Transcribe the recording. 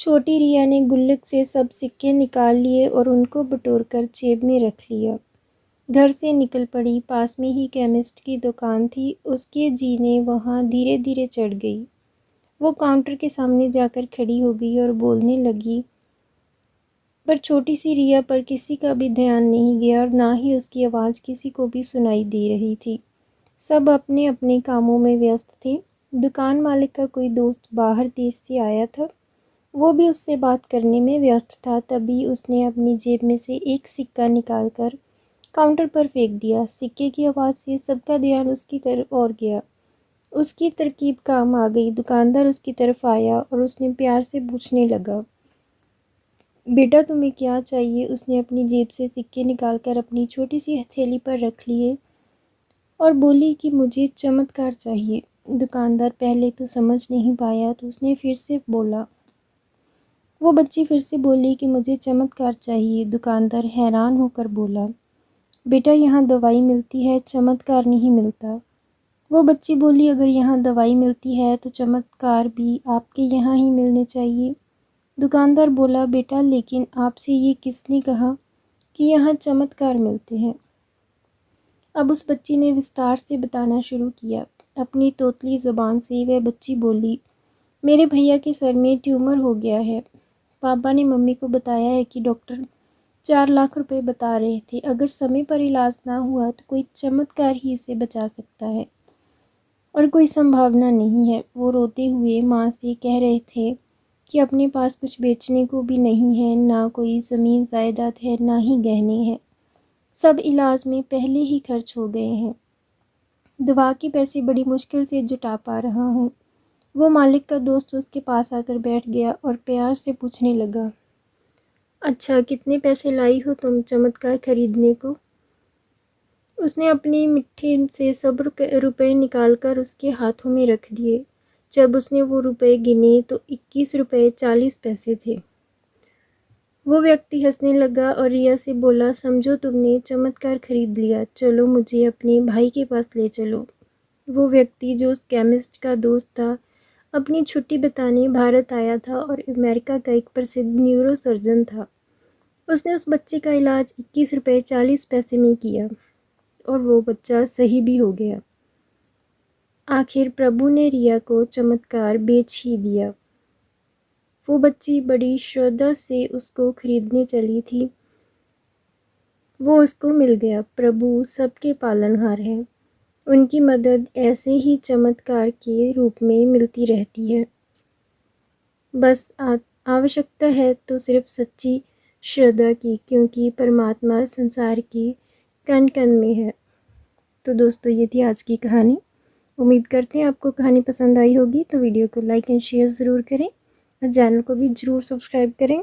छोटी रिया ने गुल्लक से सब सिक्के निकाल लिए और उनको बटोरकर जेब में रख लिया। घर से निकल पड़ी। पास में ही केमिस्ट की दुकान थी। उसके जी ने वहाँ धीरे धीरे चढ़ गई। वो काउंटर के सामने जाकर खड़ी हो गई और बोलने लगी, पर छोटी सी रिया पर किसी का भी ध्यान नहीं गया और ना ही उसकी आवाज़ किसी को भी सुनाई दे रही थी। सब अपने अपने कामों में व्यस्त थे। दुकान मालिक का कोई दोस्त बाहर देश से आया था। वो भी उससे बात करने में व्यस्त था। तभी उसने अपनी जेब में से एक सिक्का निकालकर काउंटर पर फेंक दिया। सिक्के की आवाज़ से सबका ध्यान उसकी तरफ और गया। उसकी तरकीब काम आ गई। दुकानदार उसकी तरफ आया और उसने प्यार से पूछने लगा, बेटा तुम्हें क्या चाहिए? उसने अपनी जेब से सिक्के निकालकर अपनी छोटी सी हथेली पर रख लिए और बोली कि मुझे चमत्कार चाहिए। दुकानदार पहले तो समझ नहीं पाया, तो उसने फिर से बोला। वो बच्ची फिर से बोली कि मुझे चमत्कार चाहिए। दुकानदार हैरान होकर बोला, बेटा यहाँ दवाई मिलती है, चमत्कार नहीं मिलता। वो बच्ची बोली, अगर यहाँ दवाई मिलती है तो चमत्कार भी आपके यहाँ ही मिलने चाहिए। दुकानदार बोला, बेटा लेकिन आपसे ये किसने कहा कि यहाँ चमत्कार मिलते हैं? अब उस बच्ची ने विस्तार से बताना शुरू किया। अपनी तोतली ज़बान से वह बच्ची बोली, मेरे भैया के सर में ट्यूमर हो गया है। पापा ने मम्मी को बताया है कि डॉक्टर 4 लाख रुपए बता रहे थे। अगर समय पर इलाज ना हुआ तो कोई चमत्कार ही इसे बचा सकता है और कोई संभावना नहीं है। वो रोते हुए माँ से कह रहे थे कि अपने पास कुछ बेचने को भी नहीं है, ना कोई ज़मीन जायदाद है, ना ही गहने हैं। सब इलाज में पहले ही खर्च हो गए हैं। दवा के पैसे बड़ी मुश्किल से जुटा पा रहा हूँ। वो मालिक का दोस्त उसके पास आकर बैठ गया और प्यार से पूछने लगा, अच्छा कितने पैसे लाई हो तुम चमत्कार खरीदने को? उसने अपनी मिट्टी से सब रुपए निकालकर उसके हाथों में रख दिए। जब उसने वो रुपए गिने तो 21 रुपये 40 पैसे थे। वो व्यक्ति हंसने लगा और रिया से बोला, समझो तुमने चमत्कार खरीद लिया, चलो मुझे अपने भाई के पास ले चलो। वो व्यक्ति जो उस केमिस्ट का दोस्त था, अपनी छुट्टी बिताने भारत आया था और अमेरिका का एक प्रसिद्ध न्यूरो सर्जन था। उसने उस बच्चे का इलाज 21 रुपये 40 पैसे में किया और वो बच्चा सही भी हो गया। आखिर प्रभु ने रिया को चमत्कार बेच ही दिया। वो बच्ची बड़ी श्रद्धा से उसको खरीदने चली थी। वो उसको मिल गया। प्रभु सबके पालनहार हैं। उनकी मदद ऐसे ही चमत्कार के रूप में मिलती रहती है। बस आवश्यकता है तो सिर्फ सच्ची श्रद्धा की, क्योंकि परमात्मा संसार की कण कण में है। तो दोस्तों, ये थी आज की कहानी। उम्मीद करते हैं आपको कहानी पसंद आई होगी। तो वीडियो को लाइक एंड शेयर ज़रूर करें और चैनल को भी ज़रूर सब्सक्राइब करें।